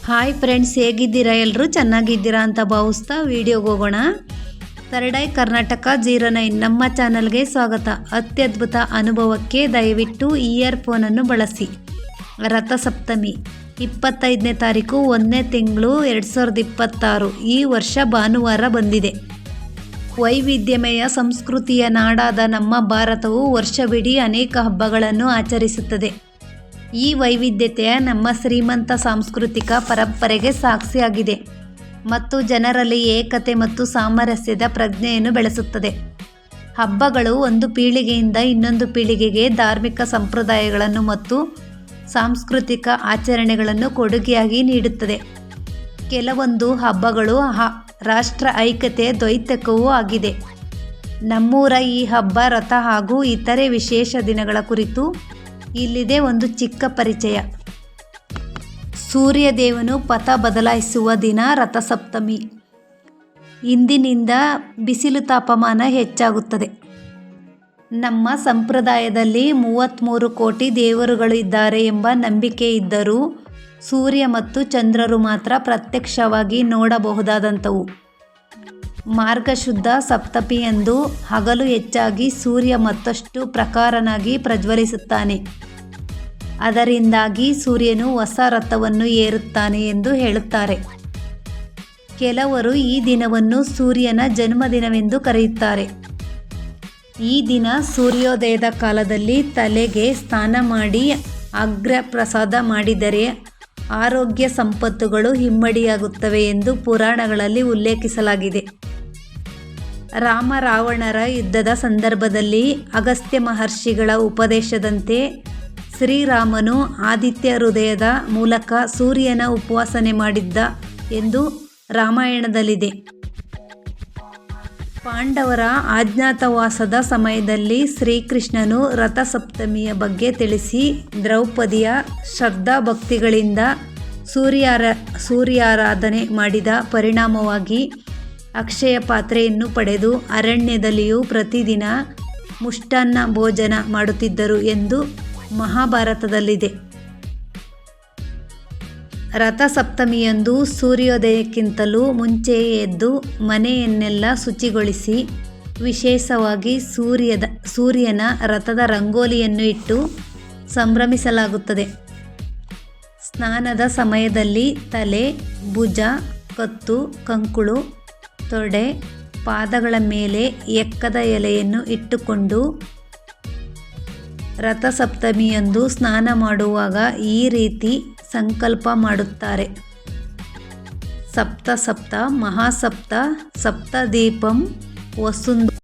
Hi friends, ಹೇಗಿದ್ದೀರಾ? ಎಲ್ಲರೂ ಚೆನ್ನಾಗಿದ್ದೀರಾ ಅಂತ ಭಾವಿಸ್ತಾ ವಿಡಿಯೋಗೆ ಹೋಗೋಣ. ಥರ್ಡ್ ಐ ಕರ್ನಾಟಕ 09 ನಮ್ಮ ಚಾನಲ್ಗೆ ಸ್ವಾಗತ. ಅತ್ಯದ್ಭುತ ಅನುಭವಕ್ಕೆ ದಯವಿಟ್ಟು ಇಯರ್ಫೋನನ್ನು ಬಳಸಿ. ರಥಸಪ್ತಮಿ 25ನೇ ತಾರೀಕು 1ನೇ ತಿಂಗಳು 2026 ಈ ವರ್ಷ ಭಾನುವಾರ ಬಂದಿದೆ. ವೈವಿಧ್ಯಮಯ ಸಂಸ್ಕೃತಿಯ ನಾಡಾದ ನಮ್ಮ ಭಾರತವು ವರ್ಷವಿಡೀ ಅನೇಕ ಹಬ್ಬಗಳನ್ನು ಆಚರಿಸುತ್ತದೆ. ಈ ವೈವಿಧ್ಯತೆಯ ನಮ್ಮ ಶ್ರೀಮಂತ ಸಾಂಸ್ಕೃತಿಕ ಪರಂಪರೆಗೆ ಸಾಕ್ಷಿಯಾಗಿದೆ ಮತ್ತು ಜನರಲ್ಲಿ ಏಕತೆ ಮತ್ತು ಸಾಮರಸ್ಯದ ಪ್ರಜ್ಞೆಯನ್ನು ಬೆಳೆಸುತ್ತದೆ. ಹಬ್ಬಗಳು ಒಂದು ಪೀಳಿಗೆಯಿಂದ ಇನ್ನೊಂದು ಪೀಳಿಗೆಗೆ ಧಾರ್ಮಿಕ ಸಂಪ್ರದಾಯಗಳನ್ನು ಮತ್ತು ಸಾಂಸ್ಕೃತಿಕ ಆಚರಣೆಗಳನ್ನು ಕೊಡುಗೆಯಾಗಿ ನೀಡುತ್ತದೆ. ಕೆಲವೊಂದು ಹಬ್ಬಗಳು ರಾಷ್ಟ್ರ ಐಕ್ಯತೆಯ ದ್ಯೋತಕವೂ ಆಗಿದೆ. ನಮ್ಮೂರ ಈ ಹಬ್ಬ, ರಥ ಹಾಗೂ ಇತರೆ ವಿಶೇಷ ದಿನಗಳ ಕುರಿತು ಇಲ್ಲಿದೆ ಒಂದು ಚಿಕ್ಕ ಪರಿಚಯ. ಸೂರ್ಯದೇವನು ಪಥ ಬದಲಾಯಿಸುವ ದಿನ ರಥಸಪ್ತಮಿ. ಇಂದಿನಿಂದ ಬಿಸಿಲು ತಾಪಮಾನ ಹೆಚ್ಚಾಗುತ್ತದೆ. ನಮ್ಮ ಸಂಪ್ರದಾಯದಲ್ಲಿ 33 ಕೋಟಿ ದೇವರುಗಳು ಇದ್ದಾರೆ ಎಂಬ ನಂಬಿಕೆ ಇದ್ದರೂ ಸೂರ್ಯ ಮತ್ತು ಚಂದ್ರರು ಮಾತ್ರ ಪ್ರತ್ಯಕ್ಷವಾಗಿ ನೋಡಬಹುದಾದಂಥವು. ಮಾರ್ಗಶುದ್ಧ ಸಪ್ತಮಿಯಂದು ಹಗಲು ಹೆಚ್ಚಾಗಿ ಸೂರ್ಯ ಮತ್ತಷ್ಟು ಪ್ರಖರನಾಗಿ ಪ್ರಜ್ವಲಿಸುತ್ತಾನೆ. ಅದರಿಂದಾಗಿ ಸೂರ್ಯನು ಹೊಸ ರಥವನ್ನು ಏರುತ್ತಾನೆ ಎಂದು ಹೇಳುತ್ತಾರೆ. ಕೆಲವರು ಈ ದಿನವನ್ನು ಸೂರ್ಯನ ಜನ್ಮದಿನವೆಂದು ಕರೆಯುತ್ತಾರೆ. ಈ ದಿನ ಸೂರ್ಯೋದಯದ ಕಾಲದಲ್ಲಿ ತಲೆಗೆ ಸ್ನಾನ ಮಾಡಿ ಅರ್ಘ್ಯ ಪ್ರಸಾದ ಮಾಡಿದರೆ ಆರೋಗ್ಯ ಸಂಪತ್ತುಗಳು ಇಮ್ಮಡಿಯಾಗುತ್ತವೆ ಎಂದು ಪುರಾಣಗಳಲ್ಲಿ ಉಲ್ಲೇಖಿಸಲಾಗಿದೆ. ರಾಮ ರಾವಣರ ಯುದ್ಧದ ಸಂದರ್ಭದಲ್ಲಿ ಅಗಸ್ತ್ಯ ಮಹರ್ಷಿಗಳ ಉಪದೇಶದಂತೆ ಶ್ರೀರಾಮನು ಆದಿತ್ಯ ಹೃದಯದ ಮೂಲಕ ಸೂರ್ಯನ ಉಪಾಸನೆ ಮಾಡಿದ್ದ ಎಂದು ರಾಮಾಯಣದಲ್ಲಿದೆ. ಪಾಂಡವರ ಅಜ್ಞಾತವಾಸದ ಸಮಯದಲ್ಲಿ ಶ್ರೀಕೃಷ್ಣನು ರಥಸಪ್ತಮಿಯ ಬಗ್ಗೆ ತಿಳಿಸಿ ದ್ರೌಪದಿಯ ಶ್ರದ್ಧಾಭಕ್ತಿಗಳಿಂದ ಸೂರ್ಯಾರಾಧನೆ ಮಾಡಿದ ಪರಿಣಾಮವಾಗಿ ಅಕ್ಷಯ ಪಾತ್ರೆಯನ್ನು ಪಡೆದು ಅರಣ್ಯದಲ್ಲಿಯೂ ಪ್ರತಿದಿನ ಮುಷ್ಟಾನ್ನ ಭೋಜನ ಮಾಡುತ್ತಿದ್ದರು ಎಂದು ಮಹಾಭಾರತದಲ್ಲಿದೆ. ರಥಸಪ್ತಮಿಯಂದು ಸೂರ್ಯೋದಯಕ್ಕಿಂತಲೂ ಮುಂಚೆಯೇ ಎದ್ದು ಮನೆಯನ್ನೆಲ್ಲ ಶುಚಿಗೊಳಿಸಿ ವಿಶೇಷವಾಗಿ ಸೂರ್ಯನ ರಥದ ರಂಗೋಲಿಯನ್ನು ಇಟ್ಟು ಸಂಭ್ರಮಿಸಲಾಗುತ್ತದೆ. ಸ್ನಾನದ ಸಮಯದಲ್ಲಿ ತಲೆ, ಭುಜ, ಕತ್ತು, ಕಂಕುಳು, ತೊಡೆ, ಪಾದಗಳ ಮೇಲೆ ಎಕ್ಕದ ಎಲೆಯನ್ನು ಇಟ್ಟುಕೊಂಡು ರಥಸಪ್ತಮಿಯಂದು ಸ್ನಾನ ಮಾಡುವಾಗ ಈ ರೀತಿ ಸಂಕಲ್ಪ ಮಾಡುತ್ತಾರೆ. ಸಪ್ತ ಸಪ್ತ ಮಹಾಸಪ್ತ ಸಪ್ತ ದೀಪಂ ವಸುಂಧರಾ